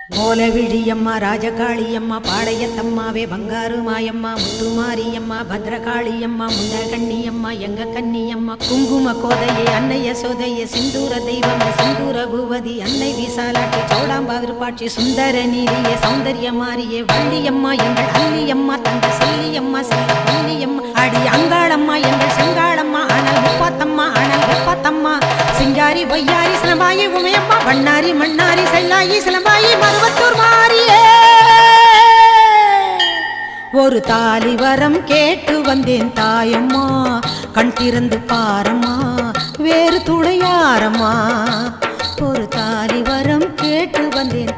மூலவிழியம்மா ராஜகாளியம்மா பாளையத்தம்மாவே பங்காரு மாயம்மா முத்துமாரியம்மா பத்ரகாளியம்மா முண்டகண்ணியம்மா எங்க கன்னியம்மா குங்கும கோதையே அன்னைய சோதையே சிந்தூர தெய்வமே சிந்தூர பூவதி அன்னை விசாலாட்சி சௌடாம்பாவிருப்பாட்சி சுந்தர நீதியே சௌந்தர்ய மாரியே வள்ளியம்மா எங்கள் அல்லியம்மா தங்க செல்லியம்மா செல்ல கன்னியம்மா அடி அங்காளம்மா எங்கள் செங்காளம்மா அனல் முப்பாத்தம்மா அனல் வெப்பாத்தம்மா சிங்காரி பொய்யாரி சிலம்பாயி உமையம்மா வண்ணாரி மண்ணாரி செல்லாயி சிலம்பாயி மருவத்தூர் மாரியே ஒரு தாலி வரம் கேட்டு வந்தேன் தாயம்மா கண் திறந்து பாரம்மா வேறு துணையாரம்மா ஒரு தாலி வரம் கேட்டு வந்தேன்